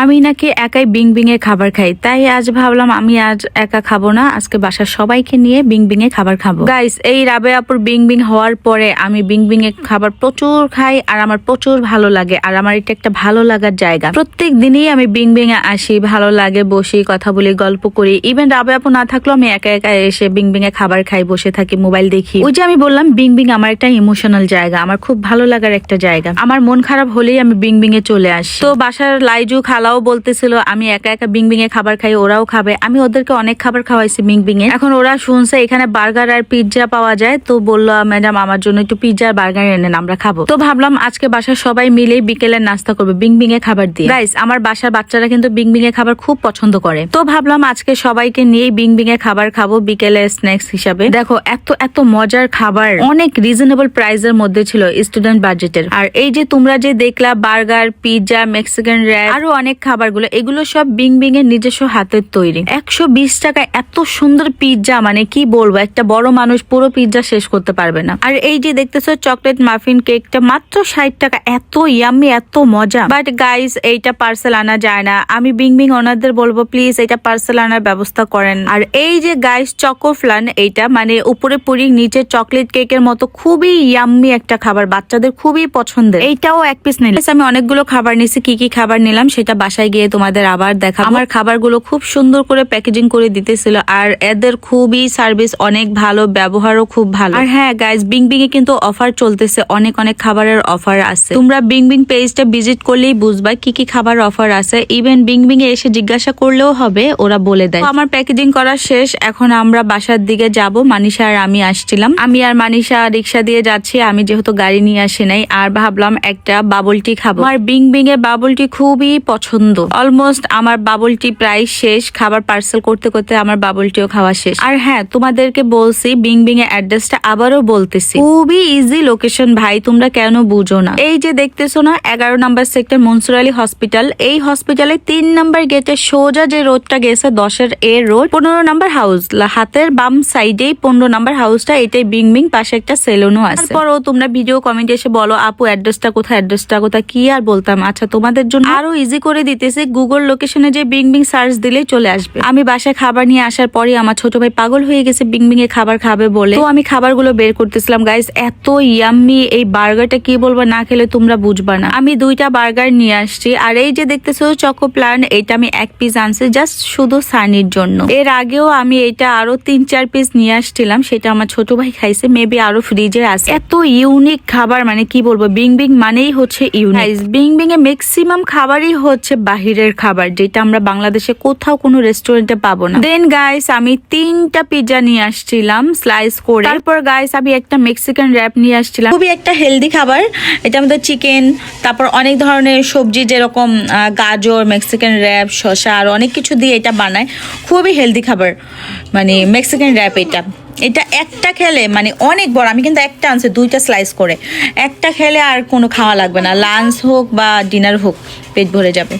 আমি নাকি একাই বিং বিং এ খাবার খাই, তাই আজ ভাবলাম আমি আজ একা খাবো না, আজকে বাসার সবাইকে নিয়ে বিং বিং এ খাবার খাবো। গাইস, এই রাবে আপুর বিং বিং হওয়ার পরে আমি বিং বিং এ খাবার প্রচুর খাই আর আমার প্রচুর ভালো লাগে। আর আমার এটা একটা ভালো লাগার জায়গা। প্রত্যেক দিনই আমি বিং বিং এ আসি, ভালো লাগে, বসি, কথা বলি, গল্প করি। ইভেন রাবে আপু না থাকলেও আমি একা একা এসে বিং বিং এ খাবার খাই, বসে থাকি, মোবাইল দেখি। ওই যে আমি বললাম বিং বিং আমার একটা ইমোশনাল জায়গা, আমার খুব ভালো লাগার একটা জায়গা। আমার মন খারাপ হলেই আমি বিং বিং এ চলে আসি। তো বাসার লাইজু খালাও বলতেছিল আমি একা একা বিং বিং এ খাবার খাই, ওরাও খাবে। আমি ওদেরকে অনেক খাবার খাওয়াইছি বিং বিং এ। এখন ওরা শুনছে এখানে বার্গার আর পিৎজা পাওয়া যায়, তো বললো ম্যাডাম আমার জন্য একটু পিৎজা আর বার্গার এনেন, আমরা খাবো। তো ভাবলাম আজকে বাসার সবাই মিলে বিকেলের নাস্তা করবে বিং বিং এ খাবার দিয়ে। গাইস, আমার বাসার বাচ্চারা কিন্তু বিং বিং এ খাবার খুব পছন্দ করে, তো ভাবলাম আজকে সবাইকে নিয়ে বিং বিং এ খাবার খাবো বিকেলে স্ন্যাক্স হিসাবে। দেখো এত এত মজার খাবার, অনেক রিজনেবল প্রাইসের মধ্যে ছিল, স্টুডেন্ট বাজেটের। আর এই যে তোমরা যে দেখলা বার্গার, পিৎজা, মেক্সিকান র্যাপ, আরো অনেক খাবারগুলো, এগুলো সব বিং বিং এর নিজস্ব হাতের তৈরি। 120 টাকায় এত সুন্দর পিৎজা, মানে কি বলবো, একটা বড় মানুষ পুরো পিৎজা শেষ করতে পারবে না। আর এই যে দেখতেছো চকলেট মাফিন কেকটা মাত্র 60 টাকা, এত ইয়াম্মি, এত মজা। বাট গাইস, এইটা পার্সেল আনা যায় না। আমি বিং বিং ওনাদের বলবো প্লিজ এটা পার্সেল আনার ব্যবস্থা করেন। আর এই যে গাইস চকো ফ্লান, এইটা মানে উপরে পুরি নিচে চকলেট কেকের মতো খুবই ইয়াম্মি একটা খাবার, বাচ্চাদের খুবই পছন্দের। এইটাও এক পিস নিলাম। আমি অনেকগুলো খাবার নিছি, কি কি খাবার নিলাম সেটা বাসায় গিয়ে তোমাদের আবার দেখাবো। আমার খাবারগুলো খুব সুন্দর করে প্যাকেজিং করে দিতেছিল, আর এদের খুবই সার্ভিস অনেক ভালো, ব্যবহারও খুব ভালো। আর হ্যাঁ গাইস, বিং বিং এ কিন্তু অফার চলতেছে, অনেক অনেক খাবারের অফার আছে। তোমরা বিং বিং পেজটা ভিজিট করলেই বুঝবা কি কি খাবার অফার আছে। ইভেন বিং বিং এ এসে জিজ্ঞাসা করলেও হবে, ওরা বলে দেয়। আমার প্যাকেজিং করা শেষ, এখন আমরা বাসার দিকে যাব। মানিশা আর আমি আসছিলাম, আমি আর মানিশা রিক্সা দিয়ে যাচ্ছি, আমি যেহেতু গাড়ি নিয়ে আসি নাই। আর ভাবলাম একটা বাবল টি খাবো, আমার বিং বিং এ বাবল টি খুবই পছন্দ। অলমোস্ট আমার বাবল টি প্রায় শেষ, খাবার পার্সেল করতে করতে আমার বাবল টিও খাওয়া শেষ। আর হ্যাঁ, তোমাদেরকে বলছি বিং বিং এর অ্যাড্রেসটা আবারও বলতেছি, খুবই ইজি লোকেশন ভাই, তোমরা কেন বুঝো না। এই যে দেখতেছো না 11 নম্বর সেক্টর মনসুর আলী হসপিটাল, এই হসপিটালে 3 নম্বর গেটে সোজা যে রোডটা গেছে 10-এর এ রোড, 15 নম্বর হাউস, হাতের বাম সাইডেই 15 নম্বর হাউসটা, এটাই বিং বিং। পাশে একটা সেলুনও আছে। তারপরও তোমরা ভিডিও কমেন্টে এসে বলো আপু অ্যাড্রেসটা কোথায়, অ্যাড্রেসটা কোথায়, কি আর বলতাম। আচ্ছা, তোমাদের জন্য আরো ইজি করে দিতেছি, গুগল লোকেশনে যে বিং বিং সার্চ দিলেই চলে আসবে। আমি বাসায় খাবার নিয়ে আসার পরে আমার ছোট ভাই পাগল হয়ে গেছে বিং বিং এ খাবার খাবে বলে, তো আমি খাবারগুলো বের করতেছিলাম। গাইস, এত ইয়াম্মি এই বার্গারটা, কি বলবো, না খেলে তোমরা বুঝবা না। আমি 2টা বার্গার নিয়ে আসছি। আর এই যে দেখতেছো চকো প্লান, এটা আমি 1 পিস আনছি জাস্ট শুধু সানির জন্য। এর আগেও আমি এটা আরো 3-4 পিস নিয়ে আসছিলাম, সেটা আমার ছোট ভাই খাইছে, মেবি আরো ফ্রিজে আছে। এত ইউনিক খাবার, মানে কি বলবো, বিং বিং মানেই হচ্ছে unique. Being being a maximum খাবারই হচ্ছে বাহিরের খাবার, যেটা আমরা বাংলাদেশে কোথাও কোনো রেস্টুরেন্টে পাবো না। দেন গাইস, আমি 3টা পিৎজা নিয়ে আসছিলাম স্লাইস করে। তারপর গাইস, আমি একটা মেক্সিকান র্যাপ নিয়ে আসছিলাম, খুবই একটা হেলদি খাবার। এটা আমাদের চিকেন, তারপর অনেক ধরনের সবজি, যেরকম গাজর, মেক্সিকান র্যাপ, শসা, আর অনেক কিছু দিয়ে এটা বানায়, খুবই হেলদি খাবার, মানে মেক্সিকান র্যাপ। এটা একটা খেলে মানে অনেক বড়, আমি কিন্তু একটা আনছি 2টা স্লাইস করে, একটা খেলে আর কোনো খাওয়া লাগবে না, লাঞ্চ হোক বা ডিনার হোক পেট ভরে যাবে।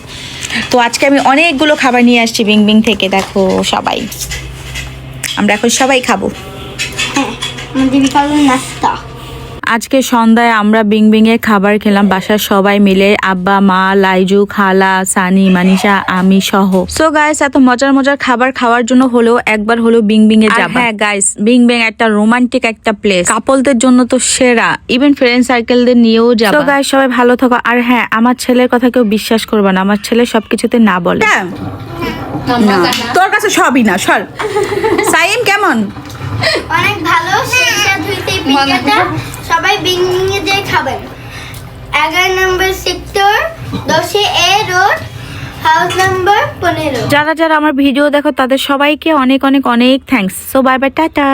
তো আজকে আমি অনেকগুলো খাবার নিয়ে আসছি বিং বিং থেকে, দেখো সবাই, আমরা এখন সবাই খাবো। নাস্তা আজকে সন্ধ্যায় আমরা বিং বিং এ খাবার খেলাম বাসার সবাই মিলে, আব্বা, মা, লাইজু, খালা, সানি, মানিশা, আমি সহ। সো গাইস, এত মজার মজার খাবার খাওয়ার জন্য হলেও একবার হলেও বিং বিং এ যাবা। হ্যাঁ গাইস, বিং বিং একটা রোমান্টিক একটা প্লেস, কাপলদের জন্য তো সেরা, ইভেন ফ্রেন্ড সার্কেলদের নিয়েও যাবা। সো গাইস, সবাই ভালো থাকো। আর হ্যাঁ, আমার ছেলের কথা কেউ বিশ্বাস করবে না, আমার ছেলে সবকিছুতে না বলে। তোর কাছে সবই না, সর। সাইম কেমন? অনেক ভালো, সেইটা ধুইতে পিঠাটা সবাই বিং বিং এ যে খাবেন। 11 নম্বর সেক্টর 10-এ এ রোড, হাউস নাম্বার 15। যারা যারা আমার ভিডিও দেখো তাদের সবাইকে অনেক অনেক অনেক thanks. So bye bye, tata.